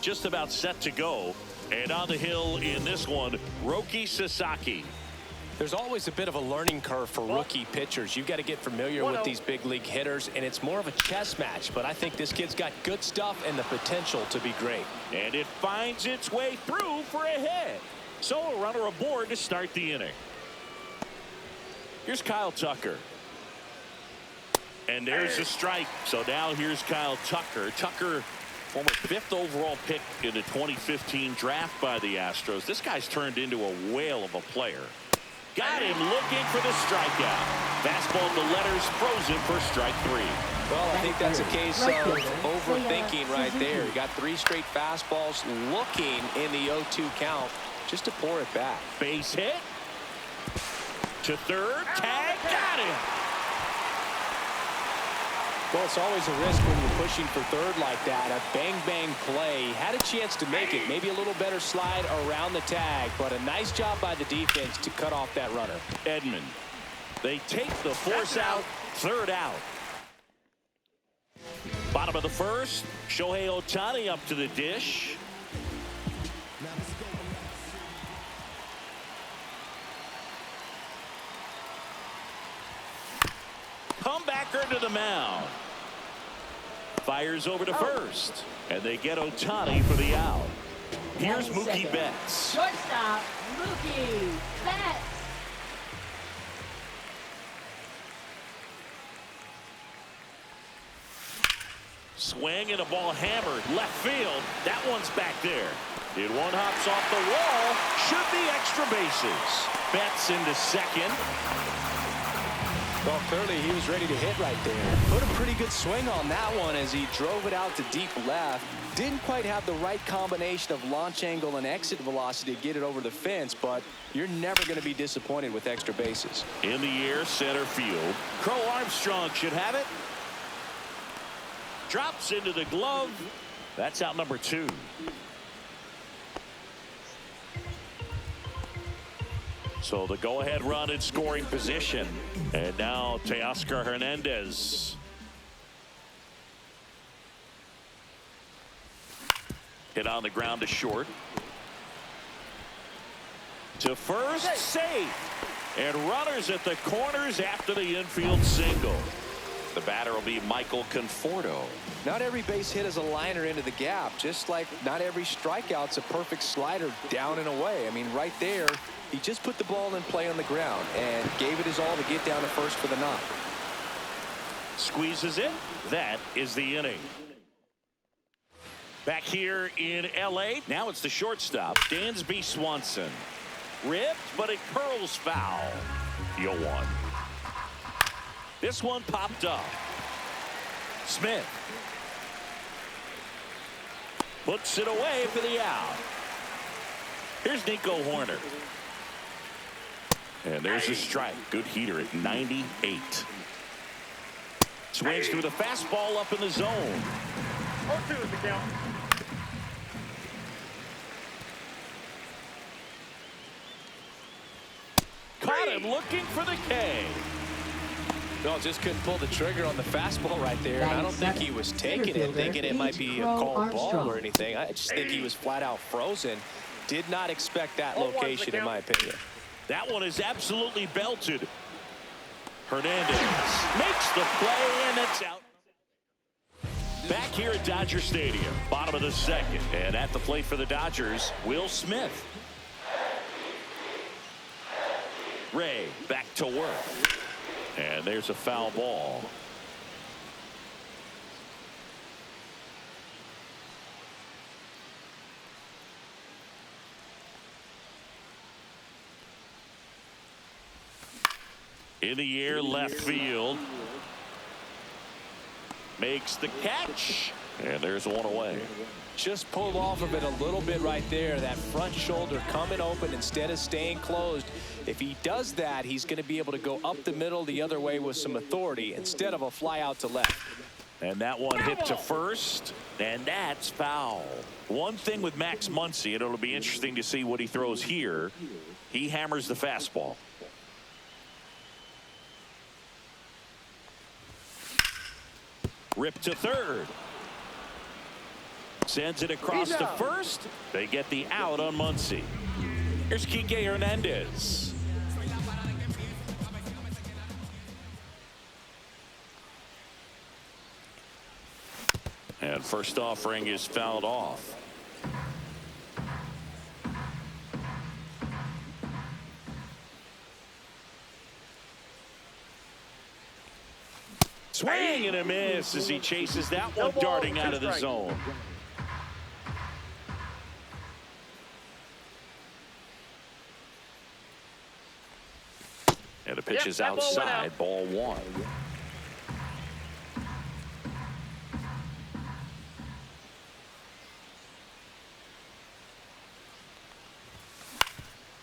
just about set to go. And on the hill in this one, Roki Sasaki. There's always a bit of a learning curve for rookie pitchers. You've got to get familiar with these big league hitters, and it's more of a chess match. But I think this kid's got good stuff and the potential to be great. And it finds its way through for a hit. So a runner aboard to start the inning. Here's Kyle Tucker. And there's a strike. So now here's Kyle Tucker. Tucker, former 5th overall pick in the 2015 draft by the Astros. This guy's turned into a whale of a player. Got him looking for the strikeout. Fastball to letters, frozen for strike 3. Well, I think that's a case of overthinking right there. You got 3 straight fastballs looking in the 0-2 count just to pour it back. Base hit. To third. Tag. Got him. Well, it's always a risk when you're pushing for third like that. A bang-bang play. Had a chance to make it. Maybe a little better slide around the tag, but a nice job by the defense to cut off that runner. Edman. They take the force out. Third out. Bottom of the first. Shohei Ohtani up to the dish. Comebacker to the mound. Fires over to first. And they get Ohtani for the out. Here's Mookie Betts. Shortstop, Mookie Betts. Swing and a ball hammered left field. That one's back there. And one hops off the wall. Should be extra bases. Betts into second. Well, clearly he was ready to hit right there. Put a pretty good swing on that one as he drove it out to deep left. Didn't quite have the right combination of launch angle and exit velocity to get it over the fence, but you're never going to be disappointed with extra bases. In the air, center field. Crow Armstrong should have it. Drops into the glove. That's out number 2. So the go-ahead run in scoring position. And now Teoscar Hernandez. Hit on the ground to short. To first, safe. And runners at the corners after the infield single. The batter will be Michael Conforto. Not every base hit is a liner into the gap, just like not every strikeout's a perfect slider down and away. I mean, right there, he just put the ball in play on the ground and gave it his all to get down to first for the knock. Squeezes it. That is the inning. Back here in L.A., now it's the shortstop, Dansby Swanson. Ripped, but it curls foul. 0-1. This one popped up. Smith puts it away for the out. Here's Nico Horner. And there's a strike. Good heater at 98. Swings through the fastball up in the zone. 0-2 is the count. Caught him looking for the K. No, just couldn't pull the trigger on the fastball right there. And I don't think he was taking it, thinking it might be a called ball or anything. I just think he was flat out frozen. Did not expect that location, in my opinion. That one is absolutely belted. Hernandez makes the play, and it's out. Back here at Dodger Stadium, bottom of the second. And at the plate for the Dodgers, Will Smith. Ray back to work. And there's a foul ball. In the air, left field. Makes the catch. And there's one away. Just pulled off of it a little bit right there. That front shoulder coming open instead of staying closed. If he does that, he's going to be able to go up the middle the other way with some authority instead of a fly out to left. And that one hit to first, and that's foul. One thing with Max Muncy, and it'll be interesting to see what he throws here. He hammers the fastball. Rip to third. Sends it across to first. They get the out on Muncy. Here's Kike Hernandez. And first offering is fouled off. Swing and a miss as he chases that one darting out of the zone. And the pitch is outside, ball one.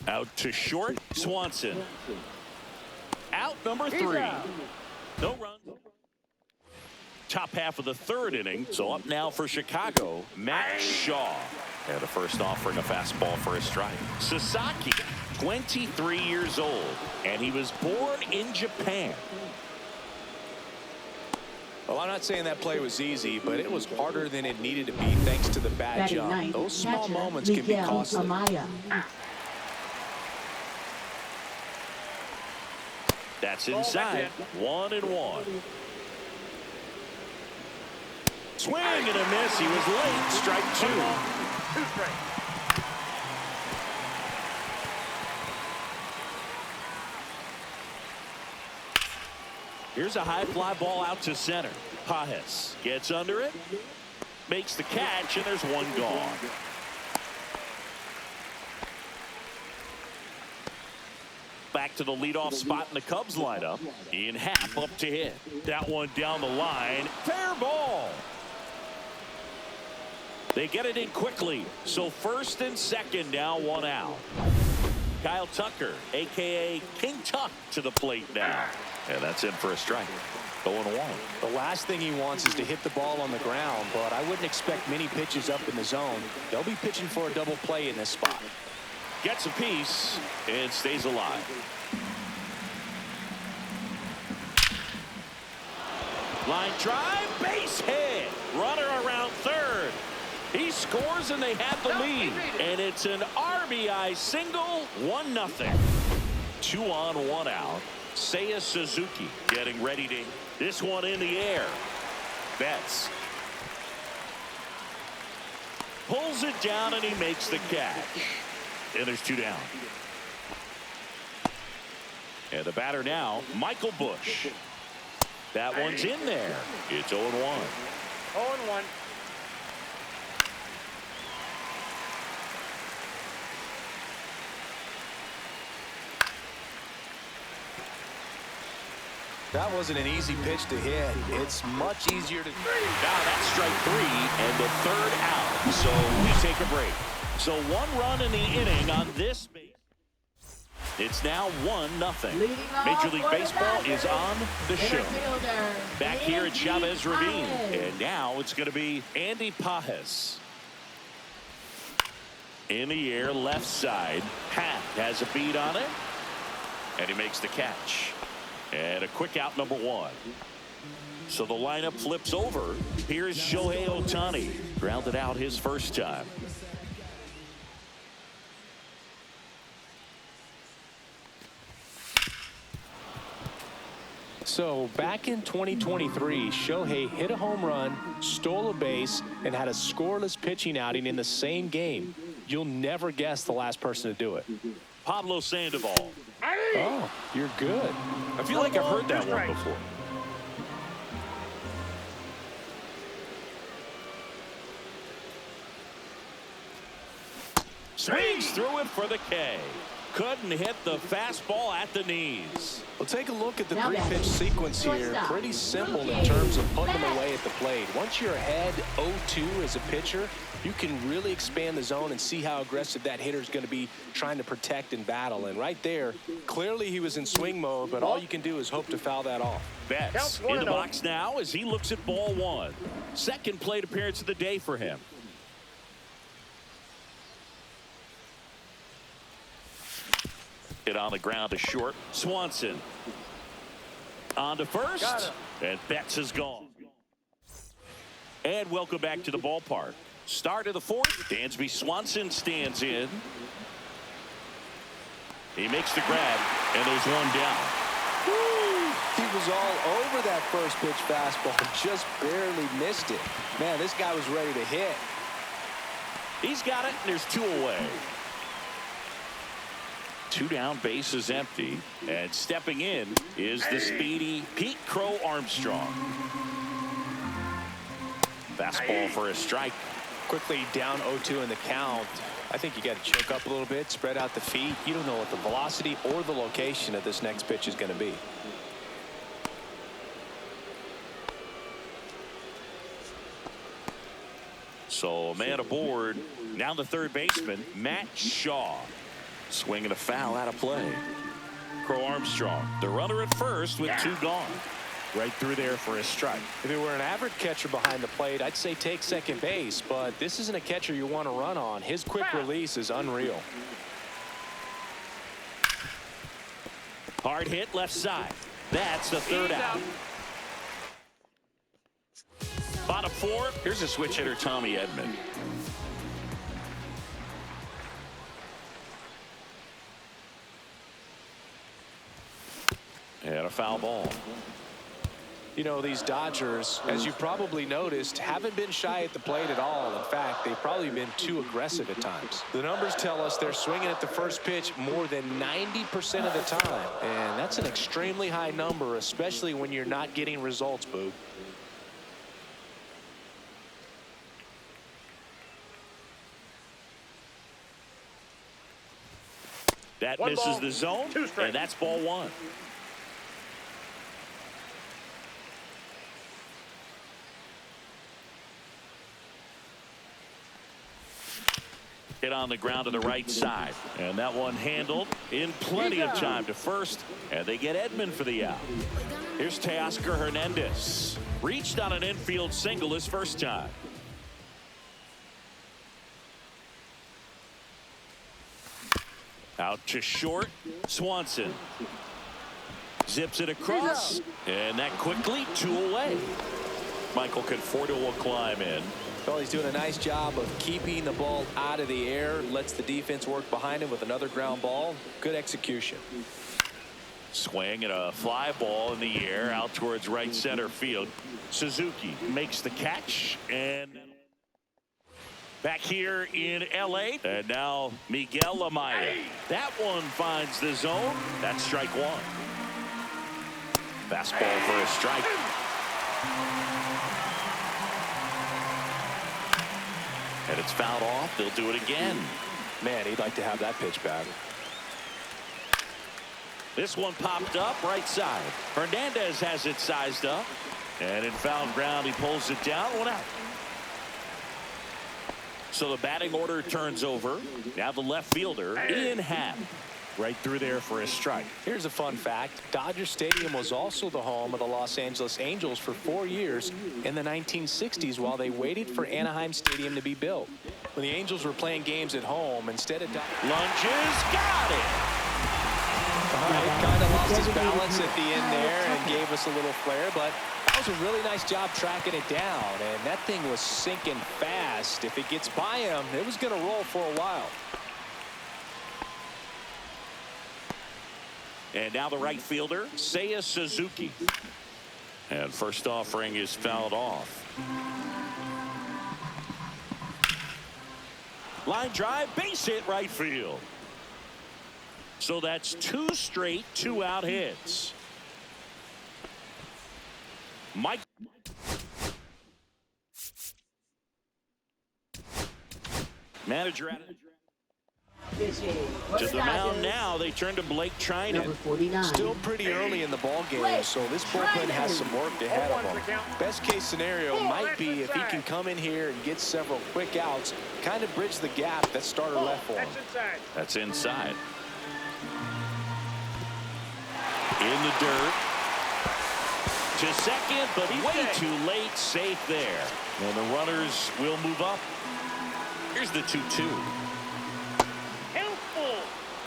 Out to short, Swanson. Out number 3. No runs. Top half of the third inning, so up now for Chicago, Matt Shaw. And the first offering a fastball for a strike. Sasaki, 23 years old, and he was born in Japan. Well, I'm not saying that play was easy, but it was harder than it needed to be thanks to the bad jump. Those small moments can be costly. That's inside. 1-1. Swing and a miss. He was late. Strike 2. 2 strikes. Here's a high fly ball out to center. Pajes gets under it, makes the catch, and there's one gone. Back to the leadoff spot in the Cubs lineup. Ian Happ up to hit. That one down the line. Fair ball. They get it in quickly. So first and second now, 1 out. Kyle Tucker, a.k.a. King Tuck, to the plate now. And that's in for a strike. 0-1. The last thing he wants is to hit the ball on the ground, but I wouldn't expect many pitches up in the zone. They'll be pitching for a double play in this spot. Gets a piece and stays alive. Line drive, base hit. Runner around third. He scores and they have the lead. And it's an RBI single, 1-0. 2 on, 1 out. Seiya Suzuki getting ready to. This one in the air. Betts pulls it down and he makes the catch. And there's 2 down. And the batter now, Michael Busch. That one's in there. It's 0-1. 0-1. That wasn't an easy pitch to hit. It's much easier to. Now that's strike 3 and the third out. So we take a break. So 1 run in the inning on this base. It's now 1-0. Major League Baseball is on the show. Back here at Chavez Ravine. And now it's going to be Andy Pajes. In the air, left side. Pat has a beat on it. And he makes the catch. And a quick out, number 1. So the lineup flips over. Here's Shohei Ohtani. Grounded out his first time. So back in 2023, Shohei hit a home run, stole a base, and had a scoreless pitching outing in the same game. You'll never guess the last person to do it. Pablo Sandoval. Oh, you're good. I feel like I've heard that one before. Swings through it for the K. Couldn't hit the fastball at the knees. Well, take a look at the 3-pitch sequence here. Pretty simple in terms of putting them away at the plate. Once you're ahead 0-2 as a pitcher, you can really expand the zone and see how aggressive that hitter is going to be trying to protect and battle. And right there, clearly he was in swing mode, but all you can do is hope to foul that off. Betts in the box now as he looks at ball 1. Second plate appearance of the day for him. Hit on the ground to short. Swanson on to first, and Betts is gone. And welcome back to the ballpark. Start of the fourth. Dansby Swanson stands in. He makes the grab, and there's one down. Woo! He was all over that first pitch fastball, just barely missed it. Man, this guy was ready to hit. He's got it, and there's two away. Two down, base is empty. And stepping in is the speedy Pete Crow Armstrong. Fastball for a strike. Quickly down 0-2 in the count. I think you got to choke up a little bit, spread out the feet. You don't know what the velocity or the location of this next pitch is going to be. So a man aboard. Now the third baseman, Matt Shaw. Swinging a foul out of play. Crow Armstrong, the runner at first with two gone. Right through there for a strike. If it were an average catcher behind the plate, I'd say take second base, but this isn't a catcher you want to run on. His quick release is unreal. Hard hit left side. That's the third out. Bottom four. Here's a switch hitter, Tommy Edman. And a foul ball. You know, these Dodgers, as you probably noticed, haven't been shy at the plate at all. In fact, they've probably been too aggressive at times. The numbers tell us they're swinging at the first pitch more than 90% of the time. And that's an extremely high number, especially when you're not getting results, Boog. That One misses ball, the zone, and that's ball one. Hit on the ground to the right side, and that one handled in plenty of time to first, and they get Edman for the out. Here's Teoscar Hernandez. Reached on an infield single his first time. Out to short. Swanson zips it across, and that quickly two away. Michael Conforto will climb in. Well, he's doing a nice job of keeping the ball out of the air, lets the defense work behind him with another ground ball. Good execution. Swing and a fly ball in the air out towards right center field. Suzuki makes the catch, and back here in LA, and now Miguel Amaya. That one finds the zone. That's strike one. Fastball for a strike. And it's fouled off. They'll do it again. Man, he'd like to have that pitch back. This one popped up right side. Hernandez has it sized up, and in foul ground he pulls it down. One out. So the batting order turns over. Now the left fielder in hand. Right through there for a strike. Here's a fun fact. Dodger Stadium was also the home of the Los Angeles Angels for 4 years in the 1960s while they waited for Anaheim Stadium to be built. When the Angels were playing games at home, instead of lunges, got it. Kind of lost his balance at the end there and gave us a little flare, but that was a really nice job tracking it down, and that thing was sinking fast. If it gets by him, it was going to roll for a while. And now the right fielder, Seiya Suzuki. And first offering is fouled off. Line drive, base hit right field. So that's two straight two-out hits. Mike. Manager at it. To the mound now. They turn to Blake Trinan. Still pretty early in the ball game, so this bullpen has some work ahead of them. Best case scenario might be if he can come in here and get several quick outs, kind of bridge the gap that starter left for him. That's inside. In the dirt. To second, but way too late. Safe there. And the runners will move up. Here's the 2-2.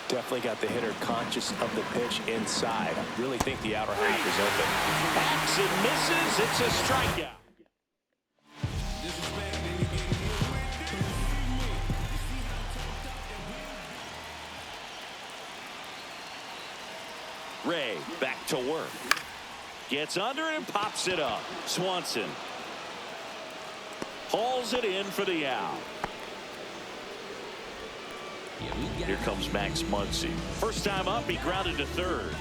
Definitely got the hitter conscious of the pitch inside. I really think the outer half is open. Backs and misses. It's a strikeout. Ray back to work. Gets under it and pops it up. Swanson hauls it in for the out. Here comes Max Muncy. First time up, he grounded to third.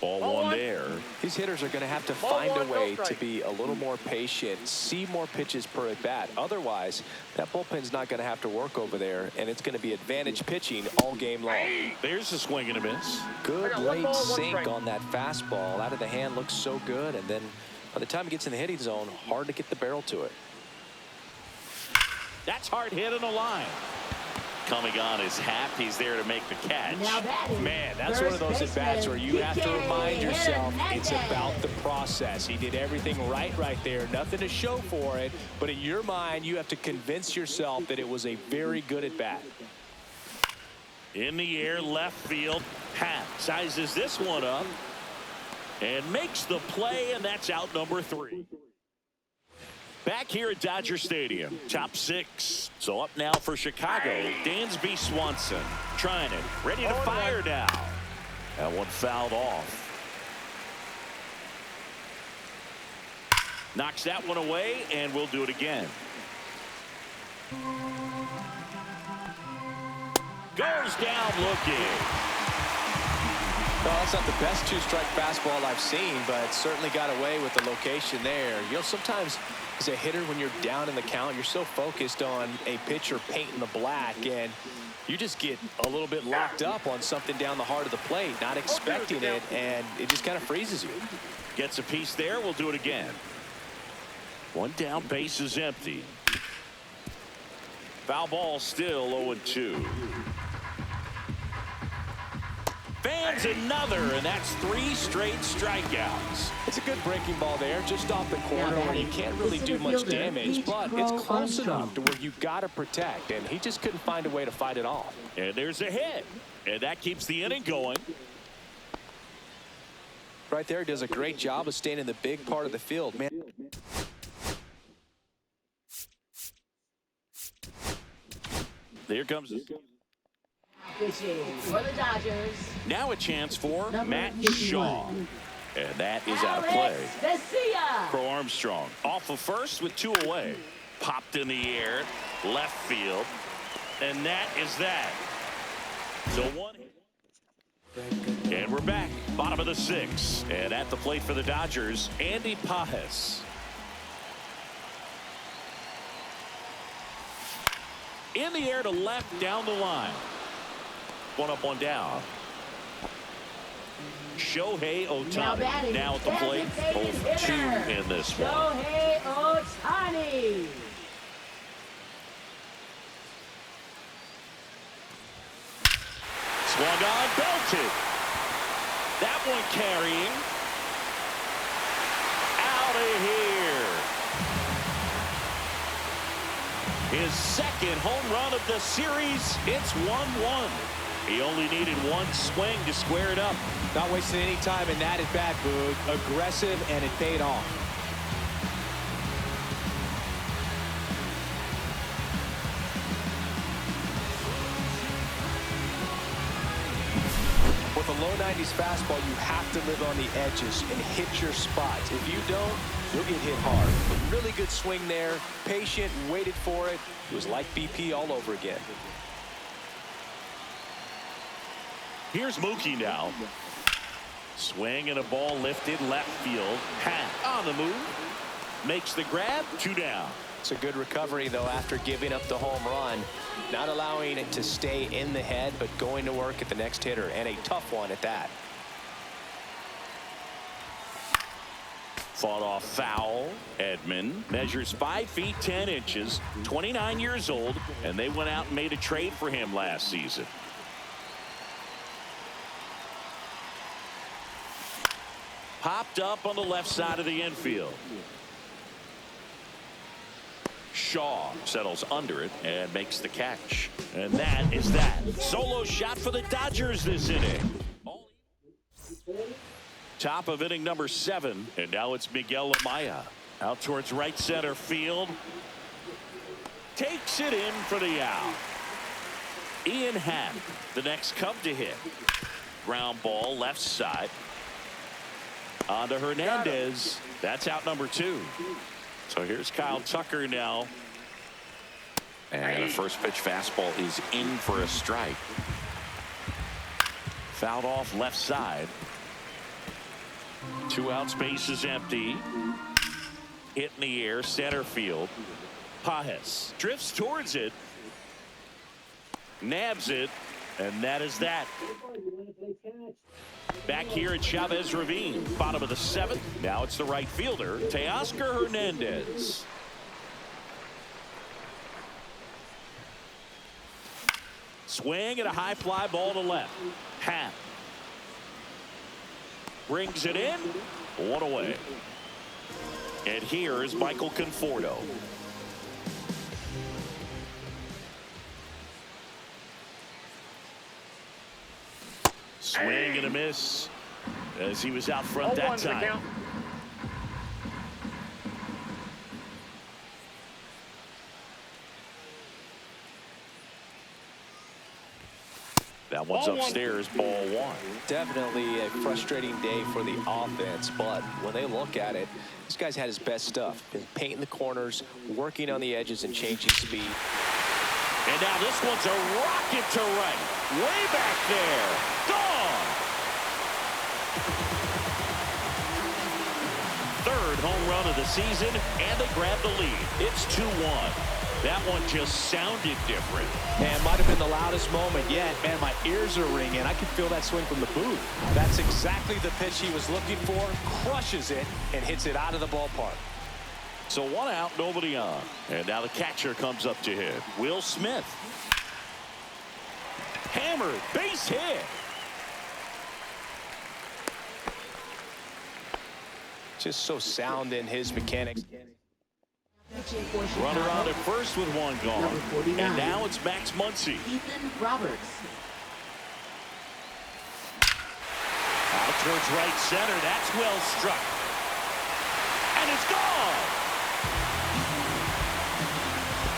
Ball one there. These hitters are going to have to find a way to be a little more patient, see more pitches per at bat. Otherwise, that bullpen's not going to have to work over there, and it's going to be advantage pitching all game long. There's a swing and a miss. Good late sink on that fastball. Out of the hand, looks so good, and then by the time it gets in the hitting zone, hard to get the barrel to it. That's hard hit on the line. Coming on his half, he's there to make the catch. Man, that's one of those at-bats where you have to remind yourself it's about the process. He did everything right there. Nothing to show for it, but in your mind, you have to convince yourself that it was a very good at-bat. In the air, left field. Happ sizes this one up and makes the play, and that's out number 3. Back here at Dodger Stadium, top 6. So up now for Chicago, Dansby Swanson. Trying it, ready to fire now. That one fouled off. Knocks that one away, and we'll do it again. Goes down looking. Well, that's not the best two-strike fastball I've seen, but certainly got away with the location there. You know, sometimes as a hitter, when you're down in the count, you're so focused on a pitcher painting the black, and you just get a little bit locked up on something down the heart of the plate, not expecting it, and it just kind of freezes you. Gets a piece there. We'll do it again. One down, base is empty. Foul ball still 0-2. Fans another, and that's 3 straight strikeouts. It's a good breaking ball there, just off the corner where you can't really do much damage, but it's close enough to where you've got to protect, and he just couldn't find a way to fight it off. And there's a hit, and that keeps the inning going. Right there, he does a great job of staying in the big part of the field, man. There comes Pitching for the Dodgers. now a chance for Matt Shaw. And that is out of Alex play. Vesia. Crow Armstrong off of first with 2 away. Popped in the air, left field. And that is that. So 1 hit. And we're back. Bottom of the 6th. And at the plate for the Dodgers, Andy Pajes. In the air to left down the line. 1 up, 1 down. Shohei Ohtani now at the plate. 0-2 in this one. Shohei Ohtani. Swung on, belted. That one carrying. Out of here. His second home run of the series. It's 1-1. He only needed 1 swing to square it up. Not wasting any time in that at-bat, Boog. Aggressive, and it paid off. With a low 90s fastball, you have to live on the edges and hit your spots. If you don't, you'll get hit hard. A really good swing there. Patient, waited for it. It was like BP all over again. Here's Mookie now. Swing and a ball lifted left field. Happ on the move. Makes the grab. 2 down. It's a good recovery, though, after giving up the home run. Not allowing it to stay in the head, but going to work at the next hitter, and a tough one at that. Fought off foul. Edman measures 5 feet 10 inches, 29 years old, and they went out and made a trade for him last season. Popped up on the left side of the infield. Shaw settles under it and makes the catch. And that is that. Solo shot for the Dodgers this inning. Top of inning number 7. And now it's Miguel Amaya. Out towards right center field. Takes it in for the out. Ian Happ, the next Cub to hit. Ground ball left side. On to Hernandez. That's out number 2. So here's Kyle Tucker now. And the first pitch fastball is in for a strike. Fouled off left side. 2 outs, base is empty. Hit in the air, center field. Pajes drifts towards it. Nabs it, and that is that. Back here at Chavez Ravine, bottom of the 7th. Now it's the right fielder, Teoscar Hernandez. Swing and a high fly ball to left. Happ brings it in. 1 away. And here is Michael Conforto. Swing and a miss as he was out front that time. That one's upstairs, ball 1. Definitely a frustrating day for the offense, but when they look at it, this guy's had his best stuff. Been painting the corners, working on the edges, and changing speed. And now this one's a rocket to right. Way back there. Gone. 3rd home run of the season, and they grab the lead. It's 2-1. That one just sounded different. Man, might have been the loudest moment yet. Man, my ears are ringing. I can feel that swing from the booth. That's exactly the pitch he was looking for. Crushes it and hits it out of the ballpark. So 1 out, nobody on. And now the catcher comes up to hit. Will Smith. Hammered, base hit. Just so sound in his mechanics. Runner on at first with 1 gone. And now it's Max Muncy. Ethan Roberts. Out towards right center. That's well struck. And it's gone.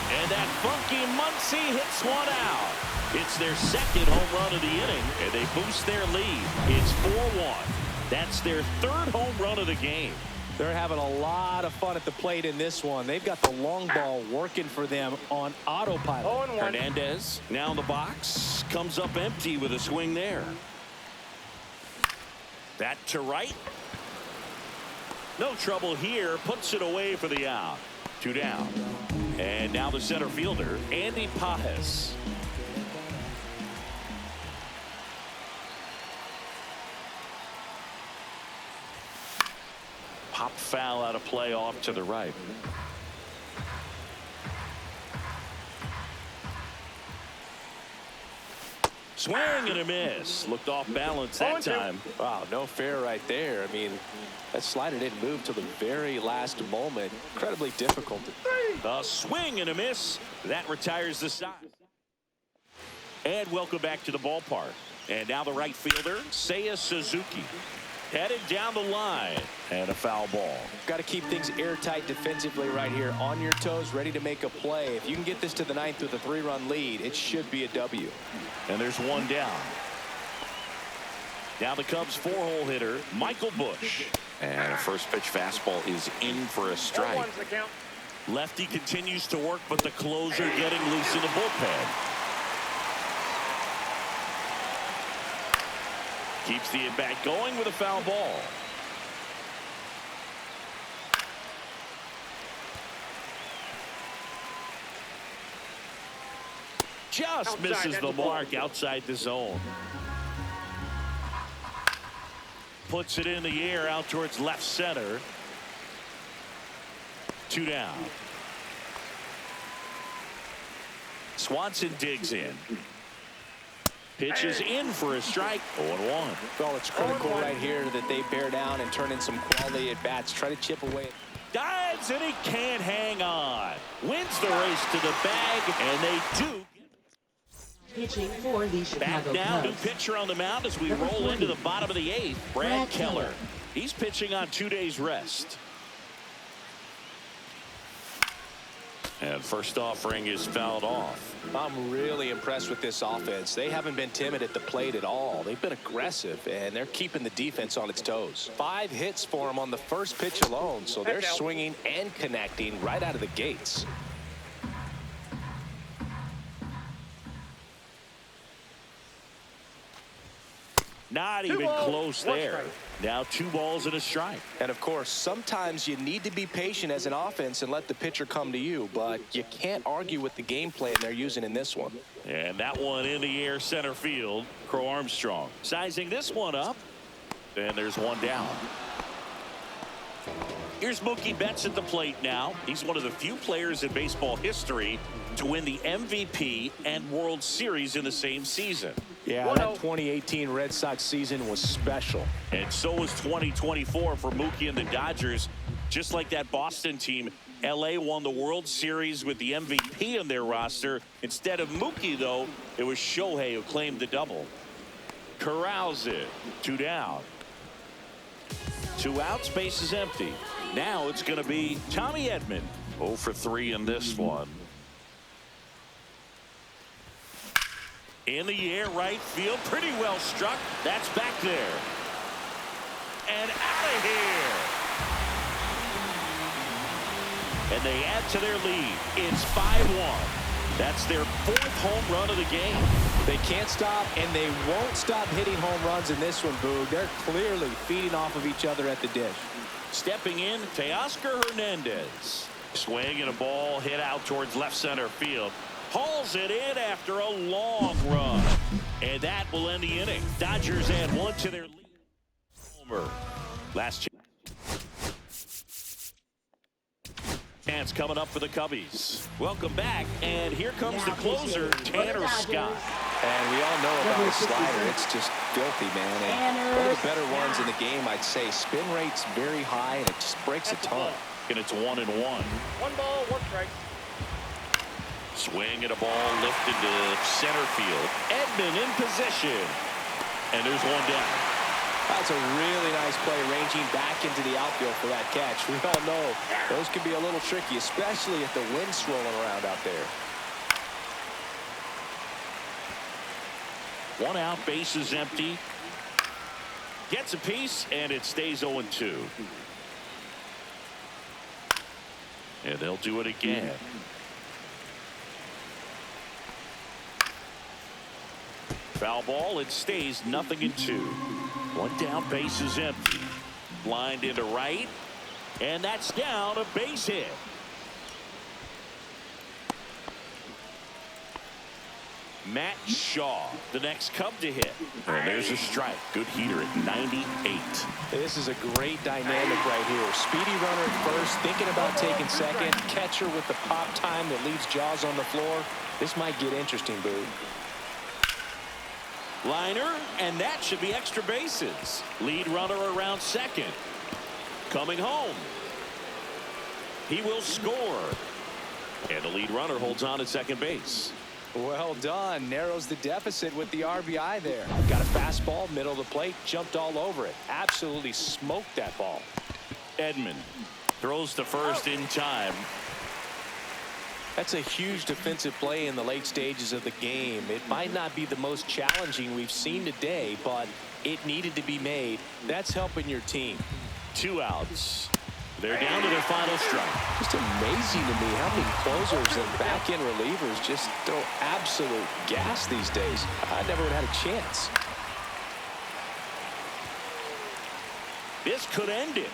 And that funky Muncy hits 1 out. It's their 2nd home run of the inning, and they boost their lead. It's 4-1. That's their 3rd home run of the game. They're having a lot of fun at the plate in this one. They've got the long ball working for them on autopilot. Hernandez now in the box. Comes up empty with a swing there. That to right. No trouble here. Puts it away for the out. 2 down. And now the center fielder, Andy Pajes. Pop foul out of play off to the right. Swing and a miss. Looked off balance that time. Wow, no fair right there. I mean, that slider didn't move till the very last moment. Incredibly difficult. A swing and a miss. That retires the side. And welcome back to the ballpark. And now the right fielder, Seiya Suzuki. Headed down the line, and a foul ball. Got to keep things airtight defensively right here. On your toes, ready to make a play. If you can get this to the 9th with a 3-run lead, it should be a W. And there's 1 down. Now the Cubs 4-hole hitter, Michael Busch. And a first pitch fastball is in for a strike. Lefty continues to work, but the closer getting loose in the bullpen. Keeps the at-bat going with a foul ball. Just misses the mark outside the zone. Puts it in the air out towards left center. 2 down. Swanson digs in. Pitches in for a strike. 0-1. Well, it's critical right here that they bear down and turn in some quality at bats. Try to chip away. Dives and he can't hang on. Wins the race to the bag, and they do. Pitching for the Chicago Back now, Cubs. new pitcher on the mound as we roll into the bottom of the 8th. Brad Keller. He's pitching on 2 days rest. And first offering is fouled off. I'm really impressed with this offense. They haven't been timid at the plate at all. They've been aggressive, and they're keeping the defense on its toes. 5 hits for them on the first pitch alone, so they're swinging and connecting right out of the gates. Not even close there. Now 2 balls and a strike. And of course, sometimes you need to be patient as an offense and let the pitcher come to you, but you can't argue with the game plan they're using in this one. And that one in the air center field. Crow Armstrong sizing this one up. And there's one down. Here's Mookie Betts at the plate now. He's one of the few players in baseball history to win the MVP and World Series in the same season. Yeah, that 2018 Red Sox season was special. And so was 2024 for Mookie and the Dodgers. Just like that Boston team, LA won the World Series with the MVP on their roster. Instead of Mookie, though, it was Shohei who claimed the double. Corrals it. 2 down. 2 outs, base is empty. Now it's going to be Tommy Edman. 0 for 3 in this one. In the air, right field, pretty well struck. That's back there. And out of here. And they add to their lead. It's 5-1. That's their 4th home run of the game. They can't stop, and they won't stop hitting home runs in this one, Boog. They're clearly feeding off of each other at the dish. Stepping in, Teoscar Hernandez. Swing and a ball hit out towards left center field. Hauls it in after a long run. And that will end the inning. Dodgers add 1 to their lead. Homer. Last chance coming up for the Cubbies. Welcome back. And here comes the closer, Tanner Scott. And we all know about his slider. It's just filthy, man. And one of the better ones in the game, I'd say. Spin rate's very high, and it just breaks a ton. And it's 1-1. 1 ball, 1 strike. Swing and a ball lifted to center field. Edman in position. And there's 1 down. That's a really nice play, ranging back into the outfield for that catch. We all know those can be a little tricky, especially if the wind's swirling around out there. 1 out, base is empty. Gets a piece, and it stays 0-2. And they'll do it again. Foul ball, it stays 0-2. 1 down, base is empty. Lined into right, and that's down, a base hit. Matt Shaw, the next Cub to hit. And there's a strike. Good heater at 98. This is a great dynamic right here. Speedy runner at first, thinking about taking second. Catcher with the pop time that leaves Jaws on the floor. This might get interesting, Boo. Liner, and that should be extra bases. Lead runner around second. Coming home. He will score. And the lead runner holds on at second base. Well done. Narrows the deficit with the RBI there. Got a fastball, middle of the plate, jumped all over it. Absolutely smoked that ball. Edman throws to first in time. That's a huge defensive play in the late stages of the game. It might not be the most challenging we've seen today, but it needed to be made. That's helping your team. 2 outs. They're down to their final strike. Just amazing to me how many closers and back-end relievers just throw absolute gas these days. I never would have had a chance. This could end it.